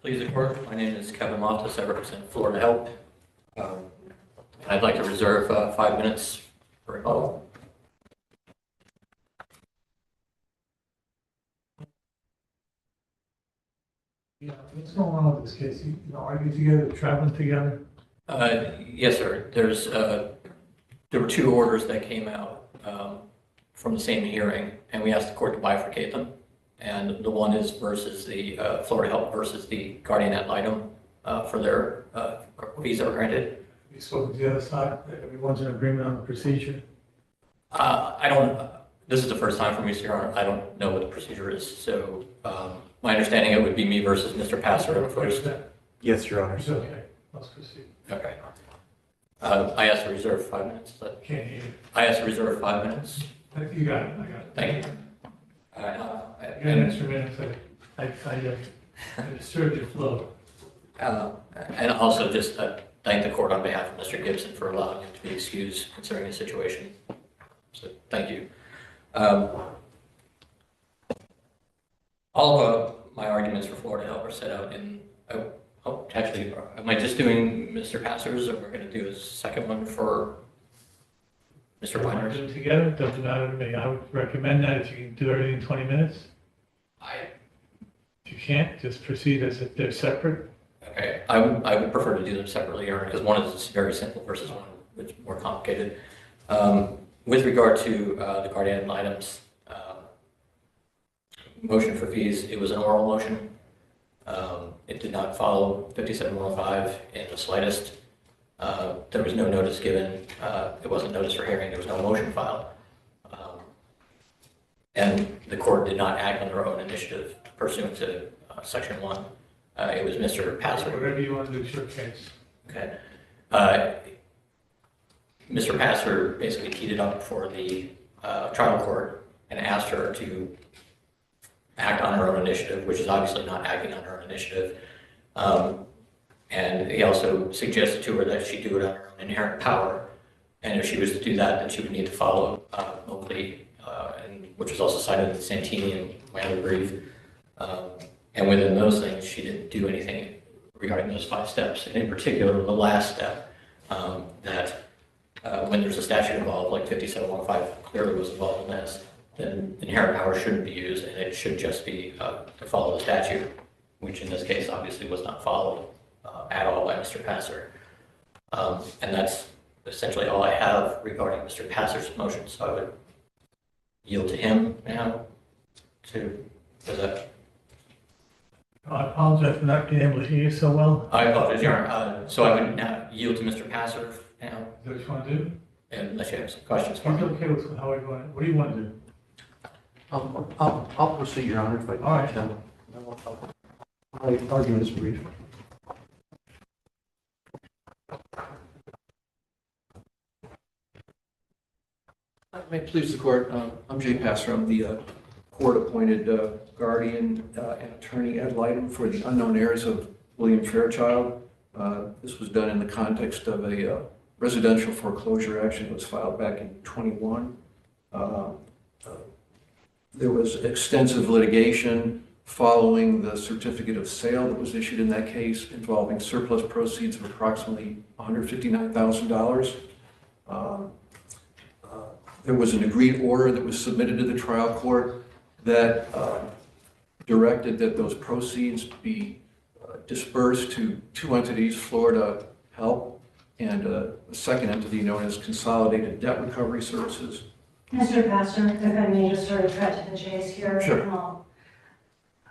Please the court. My name is Kevin Loftus. I represent Florida Help. I'd like to reserve 5 minutes for a call. Yeah, what's going on with this case? Are you together, traveling together? Yes, sir. There were 2 orders that came out from the same hearing, and we asked the court to bifurcate them. And the one is versus the Florida Help versus the guardian ad litem for their fees that were granted. You spoke to the other side. Everyone's in agreement on the procedure. This is the first time for me, Your Honor. I don't know what the procedure is. So my understanding it would be me versus Mr. Passer first. Yes, Your Honor. It's okay. Let's proceed. Okay. I asked to reserve 5 minutes. Can't hear you. I asked to reserve 5 minutes. You got it. I got it. Thank you. You got an extra minute. I disturbed your flow. And also just thank the court on behalf of Mr. Gibson for allowing him to be excused considering the situation. So thank you. All of my arguments for Florida Help are set out in, actually, am I just doing Mr. Passer's, or we're going to do a second one for Mr. Piners? Do it together. It doesn't matter to me. I would recommend that if you can do everything in 20 minutes. If you can't, just proceed as if they're separate. Okay, I would prefer to do them separately, Aaron, because one is very simple versus one which is more complicated. With regard to the guardian ad litem's motion for fees, it was an oral motion. It did not follow 5715 in the slightest. There was no notice given. It wasn't notice for hearing. There was no motion filed. And the court did not act on their own initiative pursuant to Section 1. It was Mr. Passer. Whatever you want to do, it's your case. Okay. Mr. Passer basically teed it up for the trial court and asked her to act on her own initiative, which is obviously not acting on her own initiative. And he also suggested to her that she do it on her own inherent power. And if she was to do that, then she would need to follow Moakley, which was also cited in Santini in my other brief. And within those things, she didn't do anything regarding those 5 steps. And in particular, the last step, that when there's a statute involved, like 5715 clearly was involved in this, then inherent power shouldn't be used, and it should just be to follow the statute, which in this case obviously was not followed at all by Mr. Passer. And that's essentially all I have regarding Mr. Passer's motion. So I would yield to him now does that? I apologize for not being able to hear you so well. I apologize, Your Honor. So I would now yield to Mr. Passer now. Is that what you want to do? Unless you have some questions for He's me. okay with how we're going. What do you want to do? I'll proceed, Your Honor, if I can. All right. My argument is brief. May it please the court, I'm Jay Passer. I'm the court-appointed guardian and attorney ad litem for the unknown heirs of William Fairchild. This was done in the context of a residential foreclosure action that was filed back in 21. There was extensive litigation following the certificate of sale that was issued in that case involving surplus proceeds of approximately $159,000. There was an agreed order that was submitted to the trial court that directed that those proceeds be dispersed to 2 entities, Florida Help and a second entity known as Consolidated Debt Recovery Services. Mr. Pastor, if I may just sort of cut to the chase here. Sure.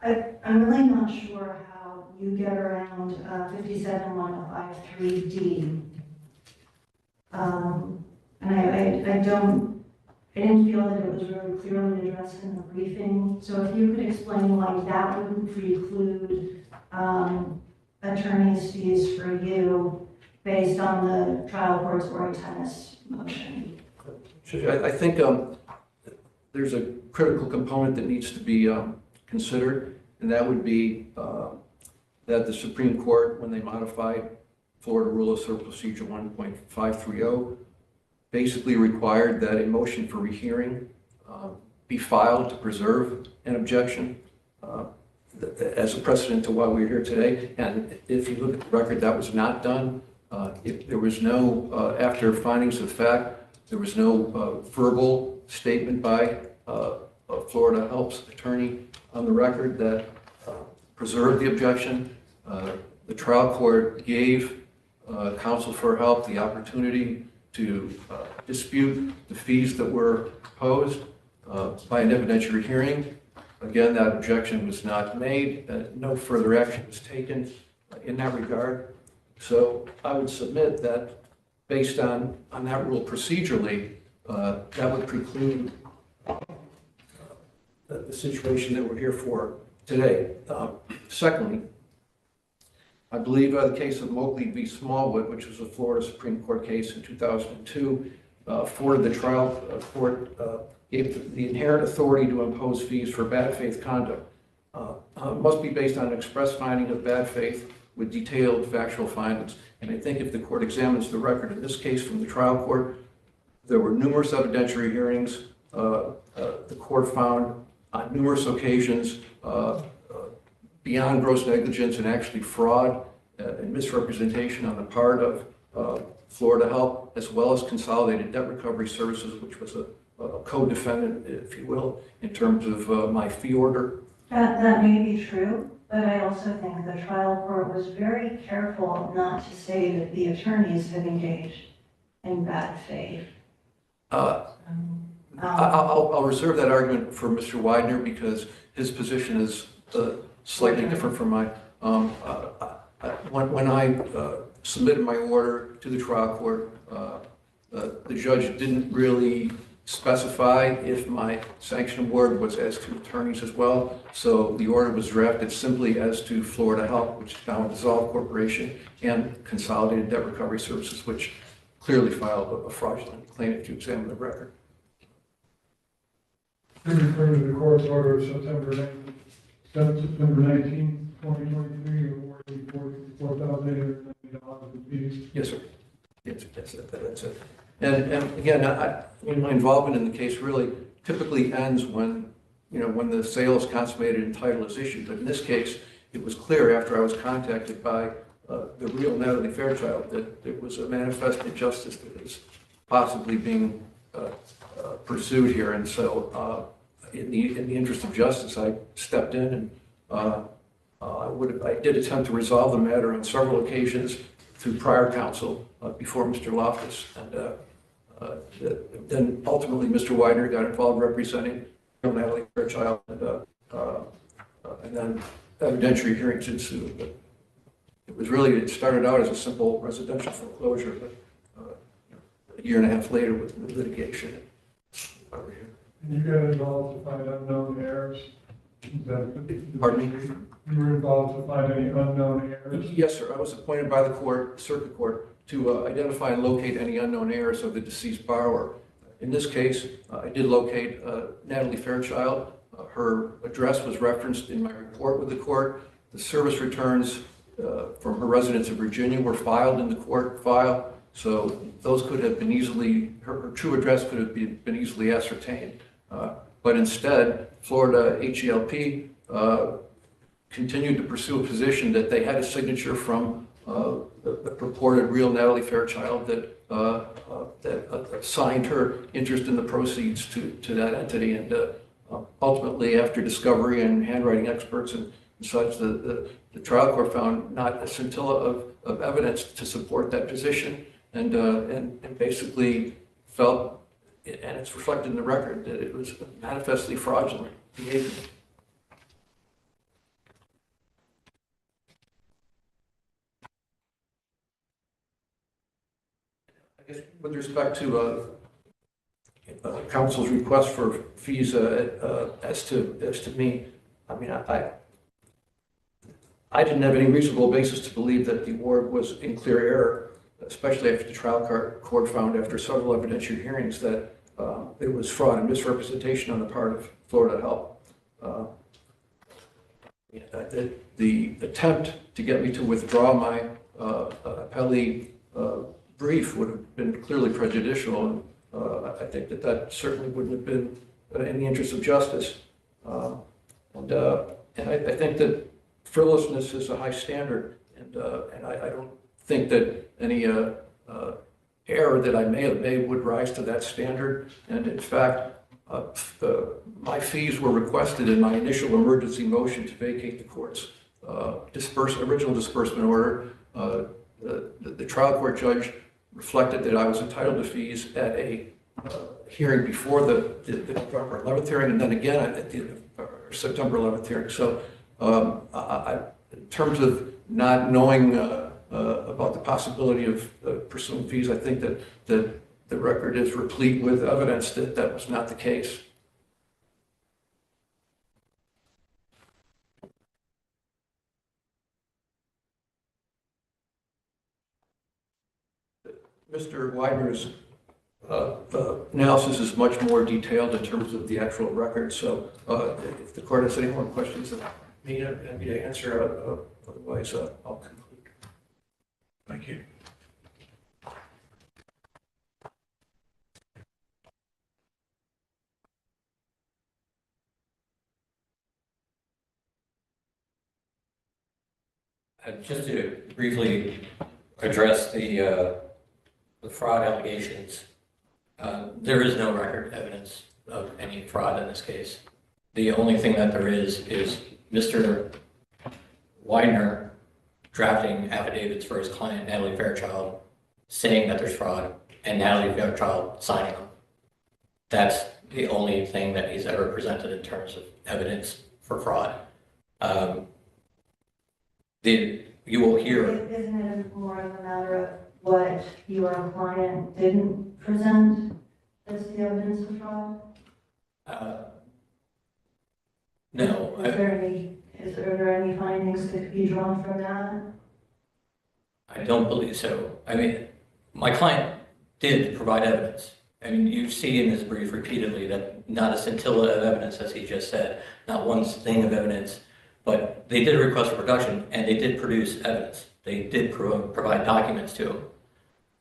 I'm really not sure how you get around 571053D. And I didn't feel that it was really clearly addressed in the briefing. So if you could explain why that wouldn't preclude attorney's fees for you based on the trial court's or tennis motion. I think there's a critical component that needs to be considered, and that would be that the Supreme Court, when they modified Florida Rule of Civil Procedure 1.530, basically required that a motion for rehearing be filed to preserve an objection. as a precedent to why we're here today. And if you look at the record, that was not done. There was no, after findings of fact, there was no verbal statement by Florida Help's attorney on the record that preserved the objection. The trial court gave counsel for help the opportunity to dispute the fees that were proposed by an evidentiary hearing. Again, that objection was not made. No further action was taken in that regard. So I would submit that based on that rule procedurally, that would preclude the situation that we're here for today. Secondly, I believe the case of Moakley v. Smallwood, which was a Florida Supreme Court case in 2002, afforded the trial court gave the inherent authority to impose fees for bad faith conduct. Must be based on an express finding of bad faith with detailed factual findings. And I think if the court examines the record in this case from the trial court, there were numerous evidentiary hearings. The court found on numerous occasions beyond gross negligence and actually fraud and misrepresentation on the part of Florida Help, as well as Consolidated Debt Recovery Services, which was a co-defendant, if you will, in terms of my fee order. That may be true, but I also think the trial court was very careful not to say that the attorneys had engaged in bad faith. I'll reserve that argument for Mr. Widener because his position is slightly different from mine. When I submitted my order to the trial court, the judge didn't really specify if my sanction award was as to attorneys as well. So the order was drafted simply as to Florida Help, which is now a dissolved corporation, and Consolidated Debt Recovery Services, which clearly filed a fraudulent claim if you examine the record. You're referring to the court's order of September 19, 2023, awarding $4,890 in fees. Yes, sir. Yes, that's it. And again, I mean, my involvement in the case really typically ends when the sale is consummated and title is issued. But in this case, it was clear after I was contacted by the real Natalie Fairchild that there was a manifest injustice that was possibly being pursued here. And so in the interest of justice, I stepped in and I did attempt to resolve the matter on several occasions through prior counsel before Mr. Loftus. And then ultimately Mr. Widener got involved representing Natalie Fairchild, and then evidentiary hearings ensued. But it started out as a simple residential foreclosure, but a year and a half later with litigation. Over here. And you got involved to find unknown heirs? Pardon me? You were involved to find any unknown heirs? Yes, sir. I was appointed by the circuit court, to identify and locate any unknown heirs of the deceased borrower. In this case, I did locate Natalie Fairchild. Her address was referenced in my report with the court. The service returns from her residence in Virginia were filed in the court file, so those could have been easily, her true address could have been easily ascertained. But instead, Florida HELP continued to pursue a position that they had a signature from the purported real Natalie Fairchild that signed her interest in the proceeds to that entity. And ultimately, after discovery and handwriting experts and such, the trial court found not a scintilla of evidence to support that position, and basically felt, and it's reflected in the record, that it was manifestly fraudulent behavior. With respect to counsel's request for fees as to me, I mean, I didn't have any reasonable basis to believe that the award was in clear error, especially after the trial court found after several evidentiary hearings that there was fraud and misrepresentation on the part of Florida Help. The attempt to get me to withdraw my appellee brief would have been clearly prejudicial, and I think that certainly wouldn't have been in the interest of justice. And I think that frivolousness is a high standard, and I don't think that any error that I may have made would rise to that standard. And in fact, my fees were requested in my initial emergency motion to vacate the court's original disbursement order. The trial court judge reflected that I was entitled to fees at a hearing before the November 11th hearing, and then again at the September 11th hearing. So in terms of not knowing about the possibility of pursuing fees, I think that the record is replete with evidence that that was not the case. Mr. Widener's analysis is much more detailed in terms of the actual record. So if the court has any more questions that me to answer, otherwise I'll conclude. Thank you. Just to briefly address the fraud allegations, there is no record evidence of any fraud in this case. The only thing that there is Mr. Widener drafting affidavits for his client, Natalie Fairchild, saying that there's fraud, and Natalie Fairchild signing them. That's the only thing that he's ever presented in terms of evidence for fraud. You will hear... Isn't it more of a matter of what your client didn't present as the evidence of fraud? No. Is there any findings that could be drawn from that? I don't believe so. I mean, my client did provide evidence. I mean, you see in his brief repeatedly that not a scintilla of evidence, as he just said, not one thing of evidence, but they did a request for production and they did produce evidence. They did provide documents to him.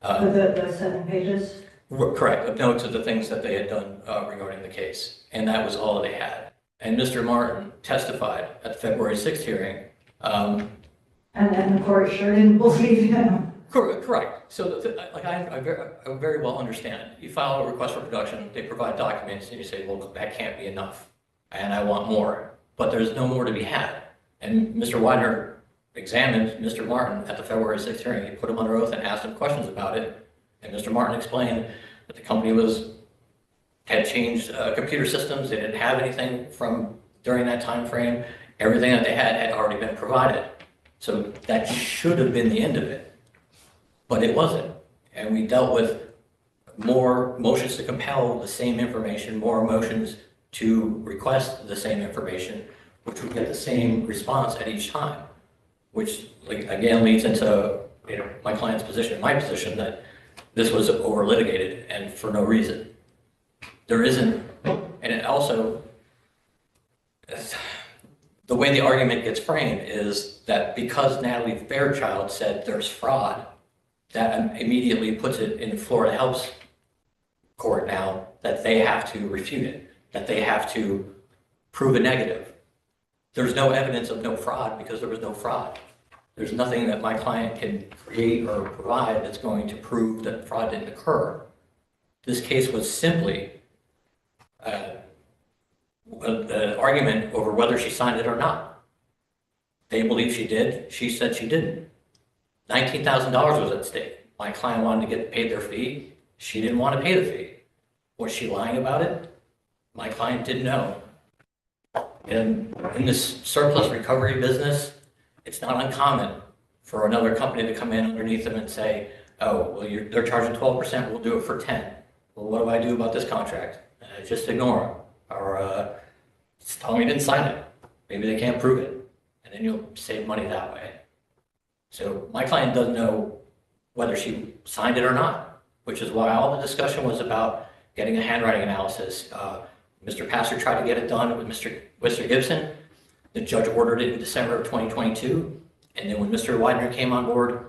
The 7 pages? Correct, of notes of the things that they had done regarding the case. And that was all they had. And Mr. Martin testified at the February 6th hearing. And the court sure didn't believe him. Correct. So, I very well understand. You file a request for production, they provide documents, and you say, well, that can't be enough, and I want more. But there's no more to be had. And Mr. Widener examined Mr. Martin at the February 6th hearing. He put him under oath and asked him questions about it. And Mr. Martin explained that the company had changed computer systems. They didn't have anything from during that time frame. Everything that they had already been provided. So that should have been the end of it. But it wasn't. And we dealt with more motions to compel the same information, more motions to request the same information, which would get the same response at each time, which again leads into my client's position, my position, that this was over litigated and for no reason. There isn't, and it also, the way the argument gets framed is that because Natalie Fairchild said there's fraud, that immediately puts it in Florida Help's court now that they have to refute it, that they have to prove a negative. There's no evidence of no fraud because there was no fraud. There's nothing that my client can create or provide that's going to prove that fraud didn't occur. This case was simply an argument over whether she signed it or not. They believe she did. She said she didn't. $19,000 was at stake. My client wanted to get paid their fee. She didn't want to pay the fee. Was she lying about it? My client didn't know. And in this surplus recovery business, it's not uncommon for another company to come in underneath them and say, oh, well, they're charging 12%, we'll do it for 10. Well, what do I do about this contract? Just ignore them. Or just tell me you didn't sign it. Maybe they can't prove it. And then you'll save money that way. So my client doesn't know whether she signed it or not, which is why all the discussion was about getting a handwriting analysis. Mr. Pastor tried to get it done with Mr. Gibson. The judge ordered it in December of 2022. And then when Mr. Widener came on board,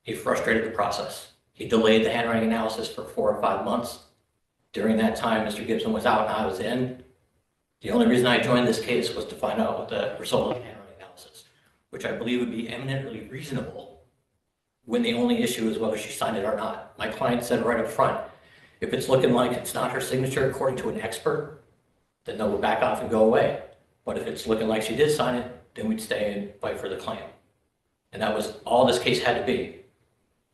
he frustrated the process. He delayed the handwriting analysis for 4 or 5 months. During that time, Mr. Gibson was out and I was in. The only reason I joined this case was to find out what the result of the handwriting analysis, which I believe would be eminently reasonable when the only issue is whether she signed it or not. My client said right up front, if it's looking like it's not her signature according to an expert, then they'll back off and go away. But if it's looking like she did sign it, then we'd stay and fight for the claim. And that was all this case had to be.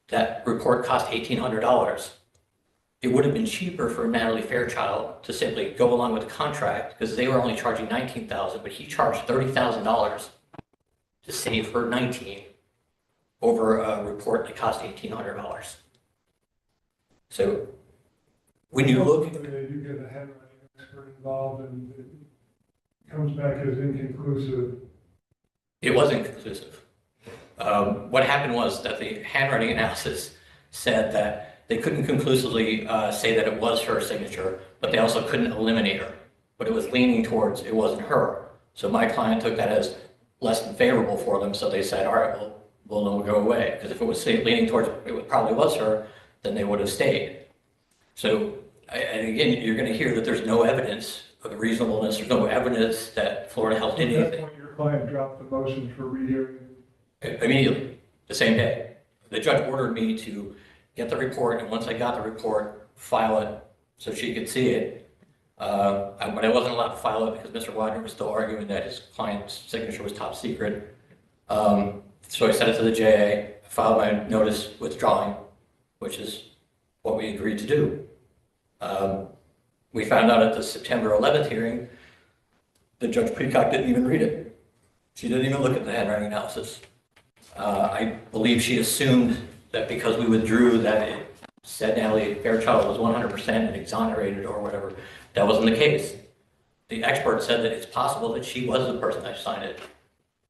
That report cost $1,800. It would have been cheaper for Natalie Fairchild to simply go along with the contract because they were only charging $19,000, but he charged $30,000 to save her $19,000 over a report that cost $1,800. So when you look, You get a handwriting expert involved and it comes back as inconclusive. it wasn't conclusive. What happened was that the handwriting analysis said that they couldn't conclusively say that it was her signature, but they also couldn't eliminate her. But it was leaning towards it wasn't her. So my client took that as less than favorable for them. So they said, all right, we'll go away. Because if it was leaning towards it probably was her, then they would have stayed. So, and again, you're going to hear that there's no evidence of reasonableness. There's no evidence that Florida Health did At that anything. point, your client dropped the motion for rehearing. Immediately, the same day. The judge ordered me to get the report, and once I got the report, file it so she could see it. But I wasn't allowed to file it because Mr. Wagner was still arguing that his client's signature was top secret. So I sent it to the JA, filed my notice withdrawing, which is what we agreed to do. We found out at the September 11th hearing, the Judge Precock didn't even read it. She didn't even look at the handwriting analysis. I believe she assumed that because we withdrew that it said Natalie Fairchild was 100% and exonerated or whatever. That wasn't the case. The expert said that it's possible that she was the person that signed it.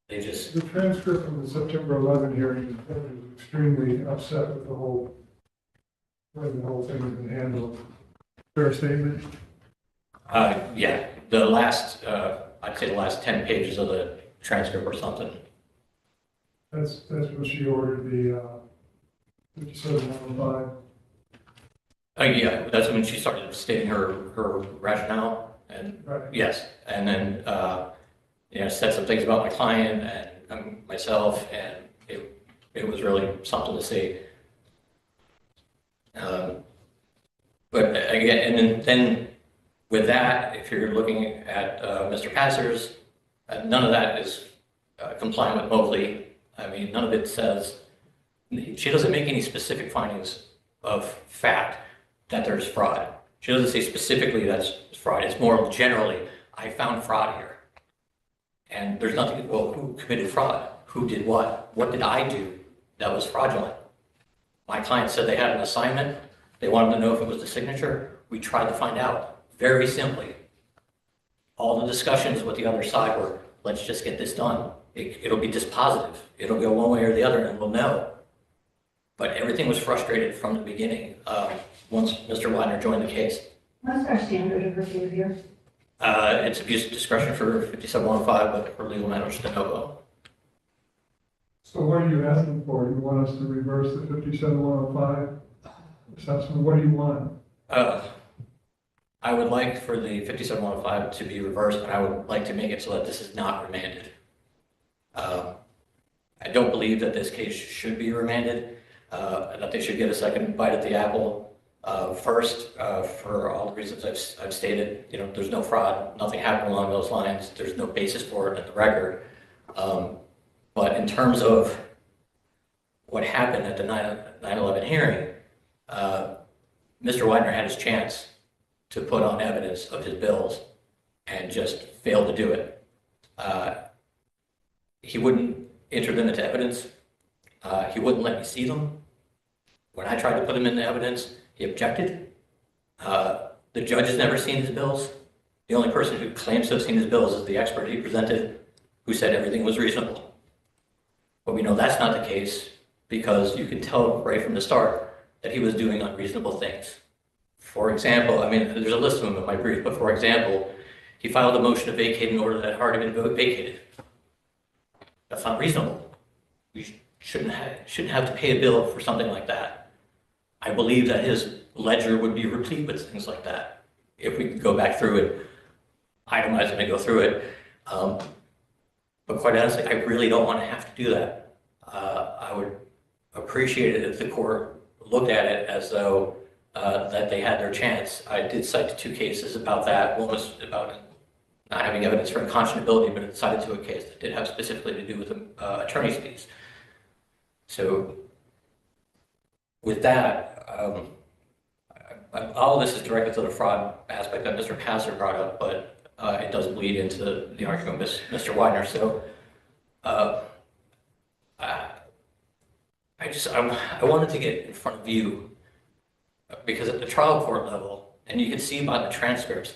They just, The transcript from the September 11 hearing, the judge was extremely upset with the whole, way the whole thing has been handled. Fair statement? yeah, the last, I'd say the last 10 pages of the transcript or something. That's what she ordered the 5705. Yeah, that's when she started stating her rationale, and Right. yes, and then said some things about my client and myself, and it was really something to see. But again, and then with that, if you're looking at Mr. Passers, none of that is compliant with Moakley. I mean, none of it says, she doesn't make any specific findings of fact that there's fraud. She doesn't say specifically that's fraud. It's more generally, I found fraud here. And there's nothing, well, who committed fraud? Who did what? What did I do that was fraudulent? My client said they had an assignment. They wanted to know if it was the signature. We tried to find out very simply. All the discussions with the other side were, let's just get this done. It'll be dispositive. It'll go one way or the other and we'll know. But everything was frustrated from the beginning once Mr. Wagner joined the case. What's our standard of review here? It's abuse of discretion for 5715, but for legal matters, de novo. So what are you asking for? You want us to reverse the 57105 assessment? What do you want? I would like for the 5715 to be reversed, and I would like to make it so that this is not remanded. I don't believe that this case should be remanded, that they should get a second bite at the apple. First, for all the reasons I've stated, there's no fraud, nothing happened along those lines, there's no basis for it in the record. But in terms of what happened at the 9/11 hearing, Mr. Wagner had his chance to put on evidence of his bills and just failed to do it. He wouldn't enter them into evidence. He wouldn't let me see them. When I tried to put them into evidence, he objected. The judge has never seen his bills. The only person who claims to have seen his bills is the expert he presented, who said everything was reasonable. But we know that's not the case because you can tell right from the start that he was doing unreasonable things. For example, there's a list of them in my brief, but for example, he filed a motion to vacate an order that had already been vacated. That's not reasonable. We shouldn't have to pay a bill for something like that. I believe that his ledger would be replete with things like that if we could go back through it. itemize them and go through it. But quite honestly, I really don't want to have to do that. I would appreciate it if the court looked at it as though that they had their chance. I did cite 2 cases about that. One was about not having evidence for unconscionability, but it cited to a case that did have specifically to do with attorney's fees. So with that, all of this is directed to the fraud aspect that Mr. Passer brought up, but it does bleed into the argument with Mr. Widener. So I wanted to get in front of you because at the trial court level, and you can see by the transcripts,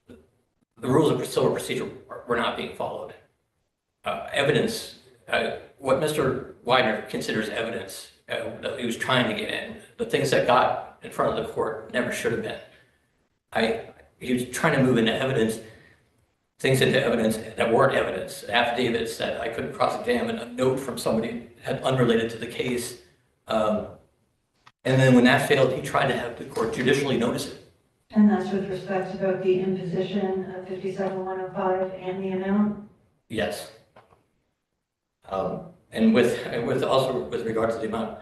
the rules of civil procedure were not being followed. Evidence, what Mr. Widener considers evidence that he was trying to get in, the things that got in front of the court never should have been. He was trying to move into evidence, things into evidence that weren't evidence, affidavits that I couldn't cross-examine, a note from somebody unrelated to the case. And then when that failed, he tried to have the court judicially notice it. And that's with respect to both the imposition of 57-105 and the amount? Yes. And with also with regard to the amount,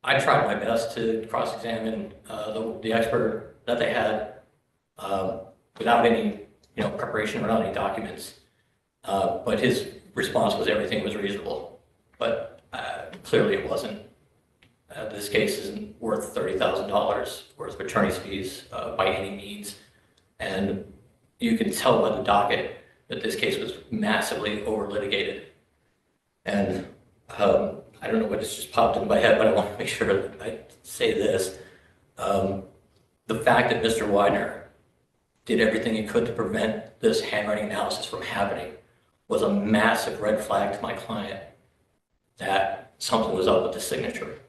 I tried my best to cross-examine the expert that they had without any preparation, without any documents. But his response was everything was reasonable. But clearly it wasn't. This case isn't worth $30,000 worth of attorney's fees by any means. And you can tell by the docket that this case was massively over-litigated. And I don't know what just popped into my head, but I want to make sure that I say this. The fact that Mr. Widener did everything he could to prevent this handwriting analysis from happening was a massive red flag to my client that something was up with the signature.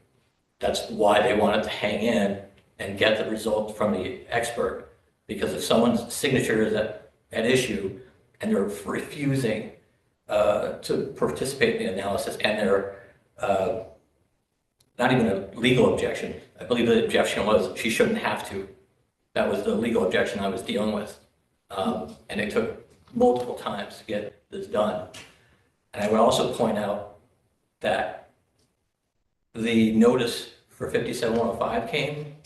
That's why they wanted to hang in and get the result from the expert. Because if someone's signature is at issue and they're refusing to participate in the analysis and they're not even a legal objection. I believe the objection was she shouldn't have to. That was the legal objection I was dealing with. And it took multiple times to get this done. And I would also point out that the notice for 57-105 came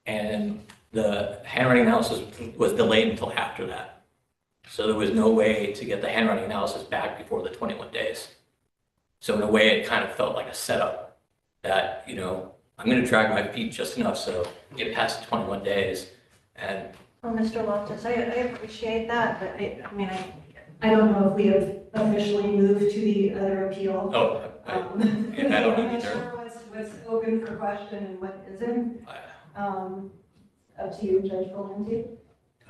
and the handwriting analysis was delayed until after that. So there was no way to get the handwriting analysis back before the 21 days. So in a way, it kind of felt like a setup that, I'm going to drag my feet just enough so get past the 21 days. And Well, Mr. Loftus, I appreciate that, but I don't know if we have officially moved to the other appeal. I don't know I'm not either. sure what's open for question and what isn't. Up to you, Judge Valenti.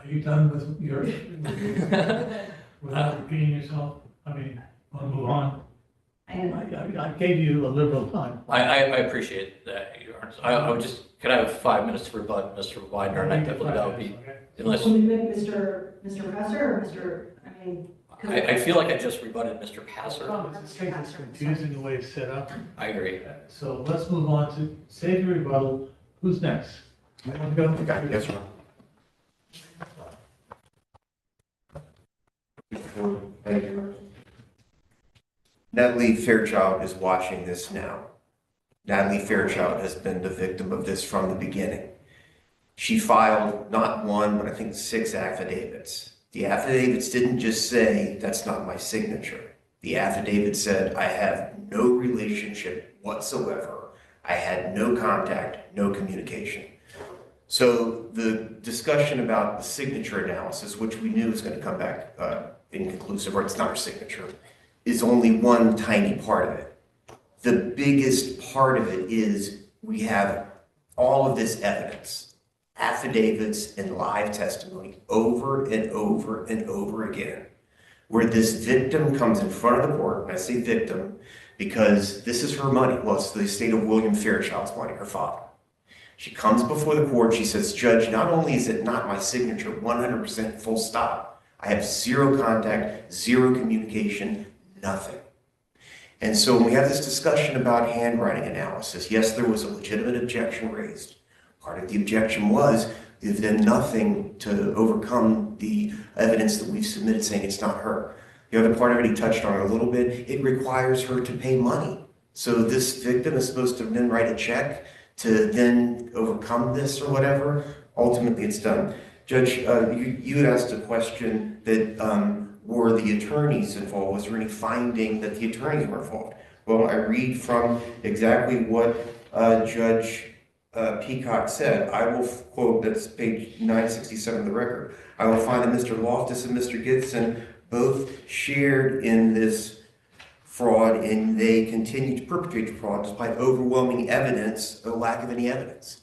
Are you done with your, without repeating yourself? Want to move on? I gave you a liberal time. I appreciate that, Your Honor. I would just, could I have 5 minutes to rebut Mr. Widener? And I definitely that would be, unless, Mr. Passer or I feel like I just rebutted Mr. Passer. This case is confusing the way it's set up. I agree. So let's move on to save your rebuttal. Who's next? You want to go? Yes, sir. Thank you. Natalie Fairchild is watching this now. Natalie Fairchild has been the victim of this from the beginning. She filed not one, but I think 6 affidavits. The affidavits didn't just say, that's not my signature. The affidavit said, I have no relationship whatsoever. I had no contact, no communication. So the discussion about the signature analysis, which we knew was going to come back inconclusive, or it's not her signature, is only one tiny part of it. The biggest part of it is we have all of this evidence, affidavits and live testimony over and over and over again, where this victim comes in front of the court, and I say victim because this is her money. Well, it's the estate of William Fairchild's money, her father. She comes before the court, she says, Judge, not only is it not my signature, 100% full stop, I have 0 contact, 0 communication, nothing. And so when we have this discussion about handwriting analysis, yes, there was a legitimate objection raised, Part of the objection was they've done nothing to overcome the evidence that we've submitted saying it's not her. The other part of it, he touched on it a little bit, it requires her to pay money. So this victim is supposed to then write a check to then overcome this or whatever. Ultimately, it's done. Judge, you had asked a question that were the attorneys involved? Was there any finding that the attorneys were involved? Well, I read from exactly what Judge Peacock said. I will quote, that's page 967 of the record. I will find that Mr. Loftus and Mr. Gibson both shared in this fraud, and they continue to perpetrate the fraud despite overwhelming evidence or lack of any evidence.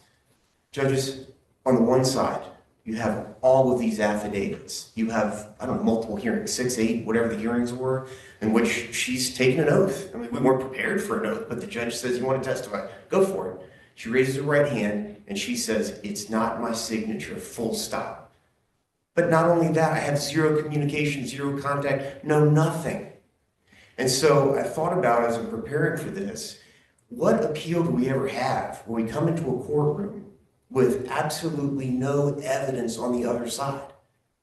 Judges, on the one side, you have all of these affidavits. You have, I don't know, multiple hearings, 6, 8, whatever the hearings were, in which she's taken an oath. I mean, we weren't prepared for an oath, but the judge says, you want to testify? Go for it. She raises her right hand, and she says, it's not my signature, full stop. But not only that, I have zero communication, zero contact, no nothing. And so I thought about, as I'm preparing for this, what appeal do we ever have when we come into a courtroom with absolutely no evidence on the other side?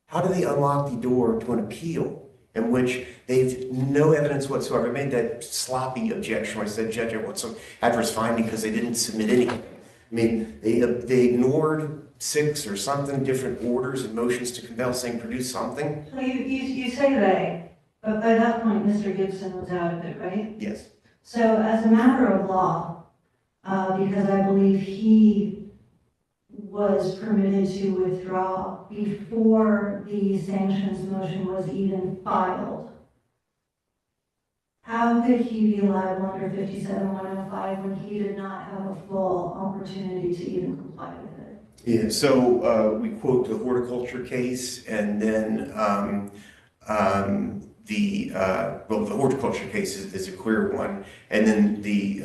How do they unlock the door to an appeal in which they've no evidence whatsoever? I made that sloppy objection where I said, Judge, I want some adverse finding because they didn't submit anything. I mean, they ignored 6 or something different orders and motions to compel saying produce something. So you say they, but by that point, Mr. Gibson was out of it, right? Yes. So as a matter of law, because I believe he was permitted to withdraw before the sanctions motion was even filed, how could he be liable under 57-105 when he did not have a full opportunity to even comply with it? Yeah, so we quote the horticulture case, and then the horticulture case is a clear one, and then the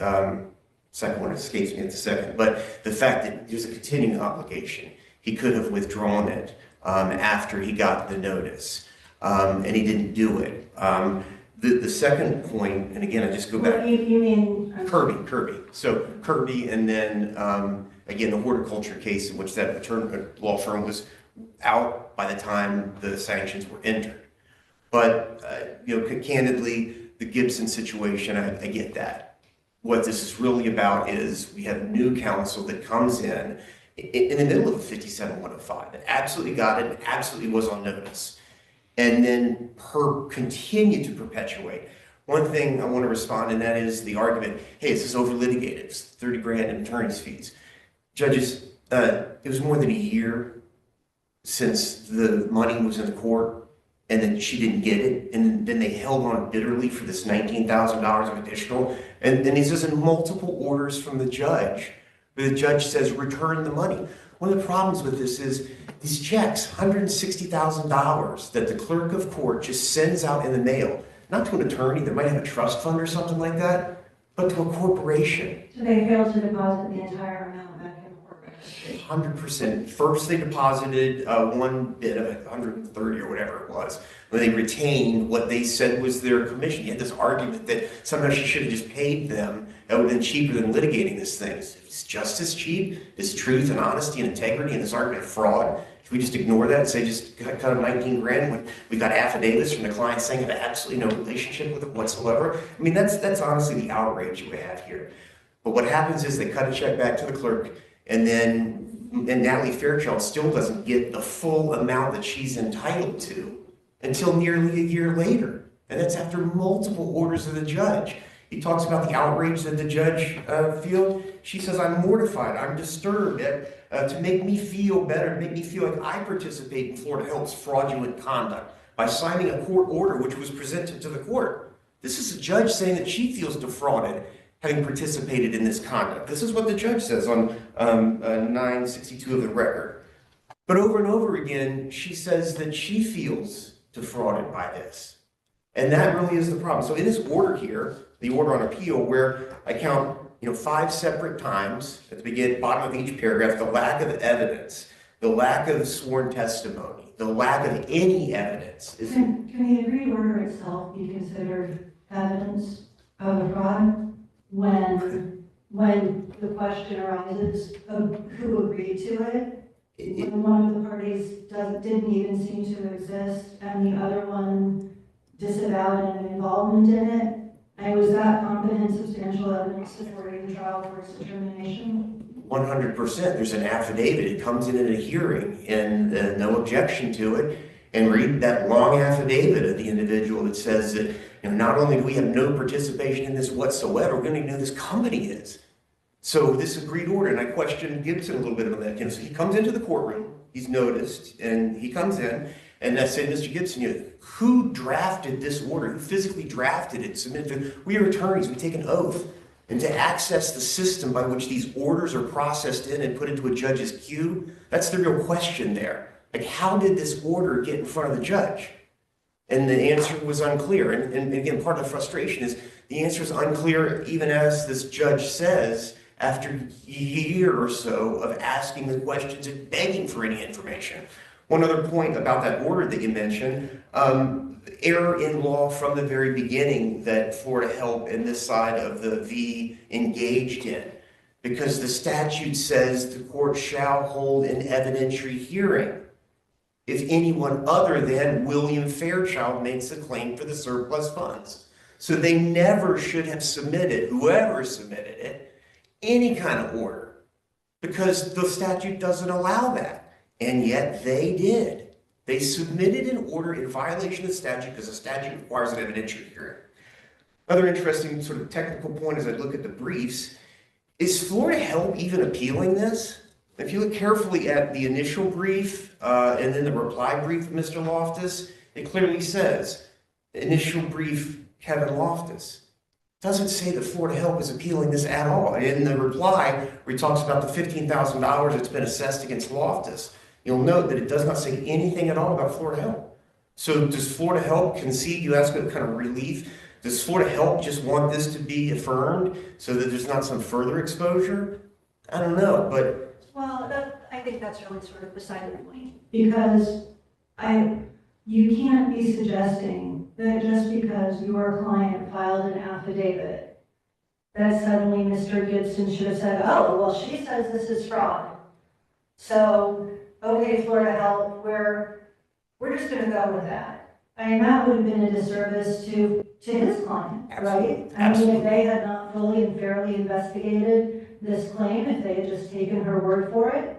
second one escapes me at the second. But the fact that there's a continuing obligation, he could have withdrawn it after he got the notice, and he didn't do it. The second point, and again, I just go back. What you mean? Kirby. So Kirby, and then again, the horticulture case in which that law firm was out by the time the sanctions were entered. But, candidly, the Gibson situation, I get that. What this is really about is we have new counsel that comes in the middle of 57-105 that absolutely got it, absolutely was on notice. And then her continue to perpetuate. One thing I want to respond, and that is the argument, hey, is this over litigated? It's 30 grand in attorney's fees. Judges, it was more than a year since the money was in the court, and then she didn't get it, and then they held on bitterly for this $19,000 of additional, and then he says in multiple orders from the judge, where the judge says return the money. One of the problems with this is these checks, $160,000 that the clerk of court just sends out in the mail, not to an attorney that might have a trust fund or something like that, but to a corporation. So they failed to deposit the entire amount back in the corporate registry. 100%. First, they deposited one bit of it, 130 or whatever it was, when they retained what they said was their commission. You had this argument that somehow she should have just paid them. That would have been cheaper than litigating this thing. Is justice cheap? Is truth and honesty and integrity and this argument of fraud? Should we just ignore that and say just cut them 19 grand when we got affidavits from the client saying have absolutely no relationship with it whatsoever? I mean, that's honestly the outrage we have here. But what happens is they cut a check back to the clerk, and Natalie Fairchild still doesn't get the full amount that she's entitled to until nearly a year later. And that's after multiple orders of the judge. He talks about the outrage that the judge feels. She says, I'm mortified, I'm disturbed to make me feel better, to make me feel like I participate in Florida Help's fraudulent conduct by signing a court order which was presented to the court. This is a judge saying that she feels defrauded having participated in this conduct. This is what the judge says on 962 of the record. But over and over again, she says that she feels defrauded by this. And that really is the problem. So in this order here, the order on appeal, where I count 5 separate times at the bottom of each paragraph, the lack of evidence, the lack of sworn testimony, the lack of any evidence. Can the agreed order itself be considered evidence of a fraud when when the question arises of who agreed to it, when one of the parties didn't even seem to exist, and the other one disavowed any involvement in it, and was that competent substantial evidence supporting the trial court's determination? 100%. There's an affidavit. It comes in at a hearing and no objection to it. And read that long affidavit of the individual that says that, not only do we have no participation in this whatsoever, we don't even know who this company is. So this agreed order, and I questioned Gibson a little bit on that. So he comes into the courtroom, he's noticed, and he comes in, and I say, Mr. Gibson, who drafted this order? Who physically drafted it? Submitted it? We are attorneys, we take an oath. And to access the system by which these orders are processed in and put into a judge's queue, that's the real question there. Like, how did this order get in front of the judge? And the answer was unclear. And again, part of the frustration is the answer is unclear even as this judge says after a year or so of asking the questions and begging for any information. One other point about that order that you mentioned, error in law from the very beginning that Florida Help and this side of the V engaged in. Because the statute says the court shall hold an evidentiary hearing if anyone other than William Fairchild makes a claim for the surplus funds. So they never should have submitted, whoever submitted it, any kind of order, because the statute doesn't allow that. And yet they did. They submitted an order in violation of the statute because the statute requires an evidentiary hearing. Another interesting sort of technical point as I look at the briefs, is Florida Help even appealing this? If you look carefully at the initial brief and then the reply brief of Mr. Loftus, it clearly says, initial brief, Kevin Loftus. It doesn't say that Florida Help is appealing this at all. In the reply, where he talks about the $15,000 that's been assessed against Loftus, you'll note that it does not say anything at all about Florida Help. So does Florida Help concede, you ask what kind of relief, does Florida Help just want this to be affirmed so that there's not some further exposure? I don't know, but... Well, I think that's really sort of beside the point, because you can't be suggesting that just because your client filed an affidavit, that suddenly Mr. Gibson should have said, oh, well, she says this is fraud. So, okay, Florida Help, we're just going to go with that. I mean, that would have been a disservice to his client, right? I mean, if they had not fully and fairly investigated this claim, if they had just taken her word for it.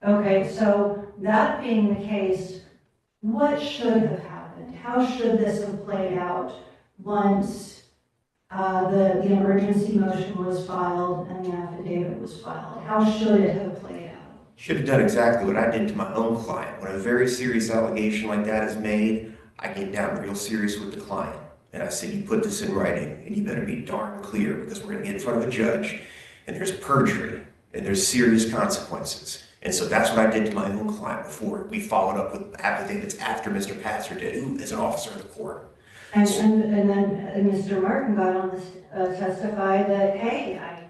Okay, so that being the case, what should have happened? How should this have played out once the emergency motion was filed and the affidavit was filed? How should it have played out? Should have done exactly what I did to my own client. When a very serious allegation like that is made, I get down real serious with the client. And I said, you put this in writing, and you better be darn clear, because we're going to get in front of a judge, and there's perjury, and there's serious consequences. And so that's what I did to my own client before. We followed up with affidavits after Mr. Passer did, who is an officer of the court. And then Mr. Martin got on this, testified that, hey,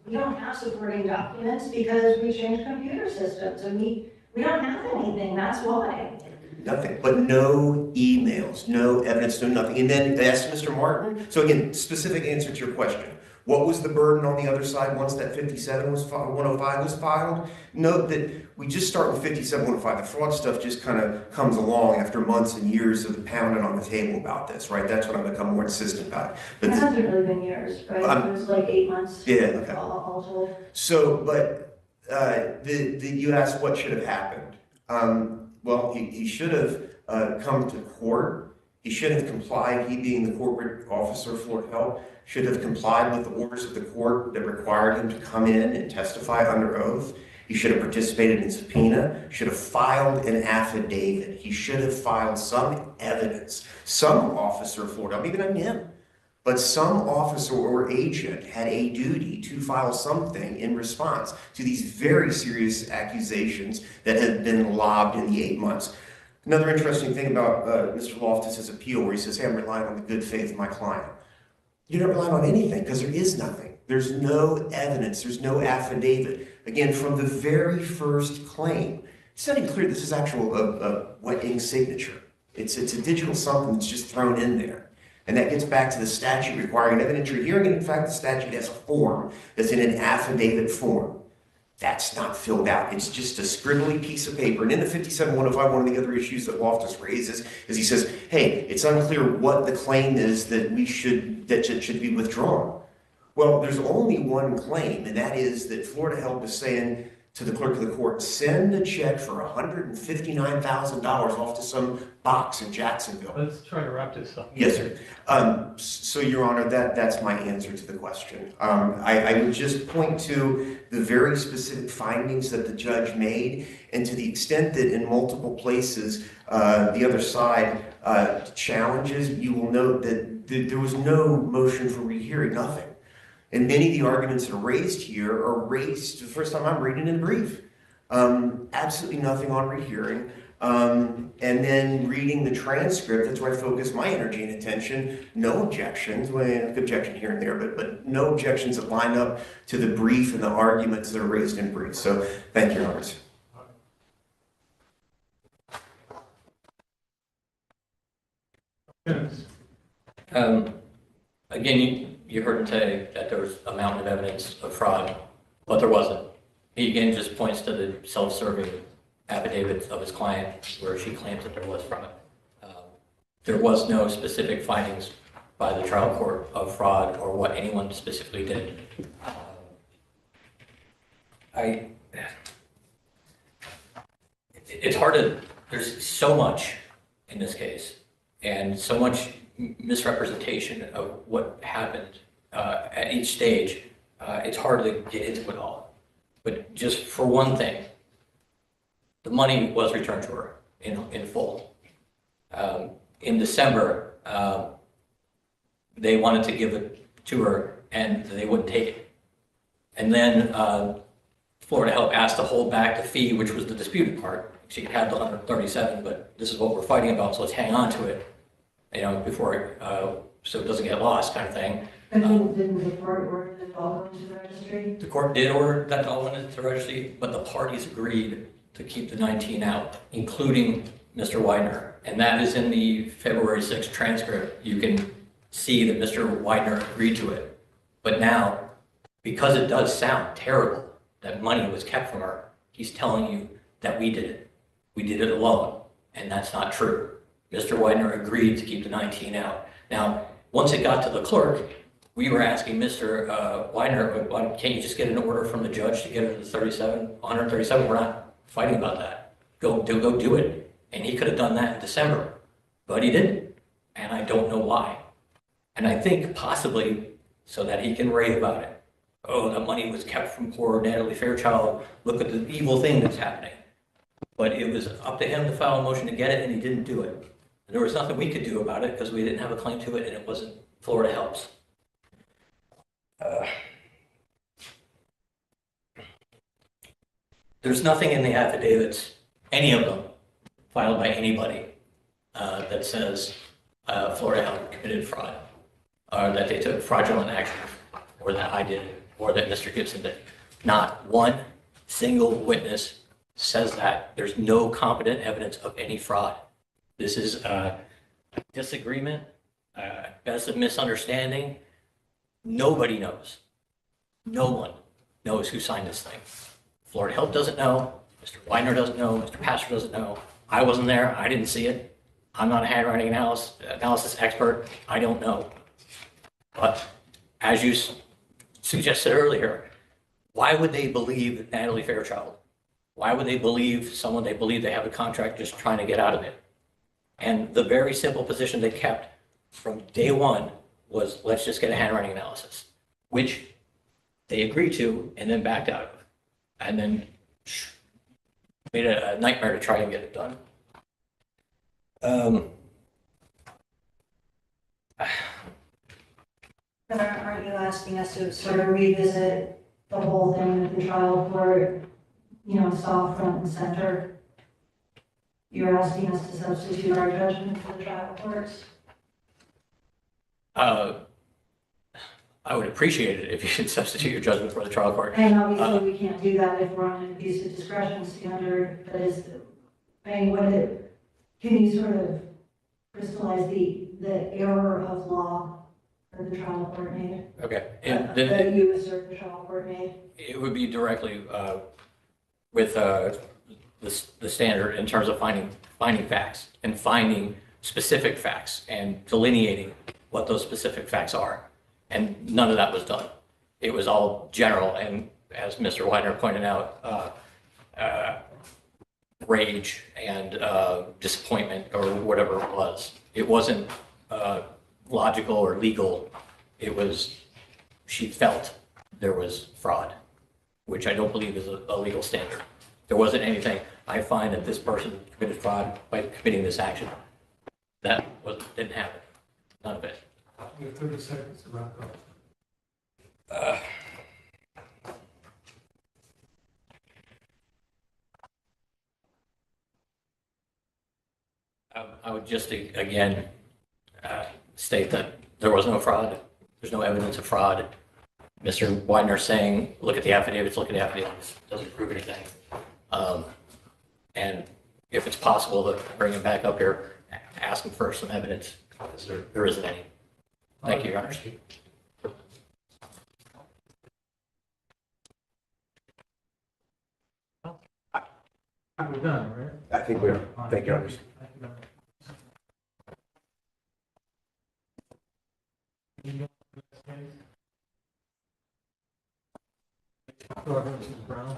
we don't have supporting documents because we changed computer systems, and we don't have anything, that's why. Nothing, but no emails, no evidence, no nothing. And then I asked Mr. Martin, so again, specific answer to your question. What was the burden on the other side once that 105 was filed? Note that we just start with 57-105. The fraud stuff just kind of comes along after months and years of pounding on the table about this, right? That's what I've become more insistent about. It hasn't really been years, right? It was like 8 months. Yeah, okay. All told. So, but you asked what should have happened. Well, he should have come to court. He should have complied, he being the corporate officer for Help, should have complied with the orders of the court that required him to come in and testify under oath. He should have participated in subpoena, should have filed an affidavit. He should have filed some evidence. Some officer of Florida, maybe not him, but some officer or agent had a duty to file something in response to these very serious accusations that have been lobbed in the 8 months. Another interesting thing about Mr. Loftus' appeal, where he says, hey, I'm relying on the good faith of my client. You're not relying on anything because there is nothing. There's no evidence. There's no affidavit. Again, from the very first claim, it's not even clear this is actual wet ink signature. It's a digital something that's just thrown in there. And that gets back to the statute requiring an evidentiary hearing, and in fact, the statute has a form that's in an affidavit form. That's not filled out. It's just a scribbly piece of paper. And in the 57-105, one of the other issues that Loftus raises is he says, hey, it's unclear what the claim is that should be withdrawn. Well, there's only one claim, and that is that Florida Help is saying to the clerk of the court, send a check for $159,000 off to some box in Jacksonville. Let's try to wrap this up. Yes, sir. So, Your Honor, that's my answer to the question. I would just point to the very specific findings that the judge made, and to the extent that in multiple places the other side challenges, you will note that there was no motion for rehearing, nothing. And many of the arguments that are raised here are raised, the first time I'm reading in the brief. Absolutely nothing on rehearing. And then reading the transcript, that's where I focus my energy and attention. No objections, well, objection here and there, but no objections that line up to the brief and the arguments that are raised in brief. So thank you, Your Honors. Yes. Again, you heard him say that there was a mountain of evidence of fraud, but there wasn't. He again just points to the self-serving affidavits of his client where she claims that there was fraud. There was no specific findings by the trial court of fraud or what anyone specifically did. It's hard to, there's so much in this case and so much misrepresentation of what happened at each stage. It's hard to get into it all. But just for one thing, the money was returned to her in full. In December, they wanted to give it to her and they wouldn't take it. And then Florida Help asked to hold back the fee, which was the disputed part. She had the 137, but this is what we're fighting about, so let's hang on to it, before so it doesn't get lost, kind of thing. But didn't the court order it all into the registry? The court did order that all went into the registry, but the parties agreed to keep the 19 out, including Mr. Widener. And that is in the February 6th transcript. You can see that Mr. Widener agreed to it. But now, because it does sound terrible that money was kept from her, he's telling you that we did it. We did it alone, and that's not true. Mr. Widener agreed to keep the 19 out. Now, once it got to the clerk, we were asking Mr. Widener, can't you just get an order from the judge to get her to the 137? We're not fighting about that. Go do it. And he could have done that in December, but he didn't. And I don't know why. And I think possibly so that he can rave about it. Oh, the money was kept from poor Natalie Fairchild. Look at the evil thing that's happening. But it was up to him to file a motion to get it, and he didn't do it. And there was nothing we could do about it because we didn't have a claim to it, and it wasn't Florida Help's. There's nothing in the affidavits, any of them, filed by anybody, that says Florida Help committed fraud, or that they took fraudulent action, or that I did, or that Mr. Gibson did. Not one single witness says that. There's no competent evidence of any fraud. This is a disagreement, best of misunderstanding. Nobody knows. No one knows who signed this thing. Florida Help doesn't know. Mr. Widener doesn't know. Mr. Pastor doesn't know. I wasn't there. I didn't see it. I'm not a handwriting analysis expert. I don't know. But as you suggested earlier, why would they believe Natalie Fairchild? Why would they believe someone they believe they have a contract just trying to get out of it? And the very simple position they kept from day one was, let's just get a handwriting analysis, which they agreed to and then backed out of, and then made a nightmare to try and get it done. But aren't you asking us to sort of revisit the whole thing with the trial court, saw front and center? You're asking us to substitute our judgment for the trial courts? I would appreciate it if you could substitute your judgment for the trial court. And obviously we can't do that if we're on an abuse of discretion standard, but can you sort of crystallize the error of law that the trial court made. Okay, and That then you assert the trial court made. it would be directly with the standard in terms of finding facts and finding specific facts and delineating what those specific facts are. And none of that was done. It was all general, and as Mr. Widener pointed out, rage and disappointment or whatever it was. It wasn't logical or legal. It was, she felt there was fraud, which I don't believe is a legal standard. There wasn't anything, I find that this person committed fraud by committing this action. That didn't happen. None of it. You have 30 seconds to wrap up. I would just, again, state that there was no fraud. There's no evidence of fraud. Mr. Widener saying, look at the affidavits, doesn't prove anything. And if it's possible to bring him back up here, ask him for some evidence, because there isn't any. Thank you, Your Honor. We're done, right? I think we are. Thank you, Your Honor. Thank you very much. Brown.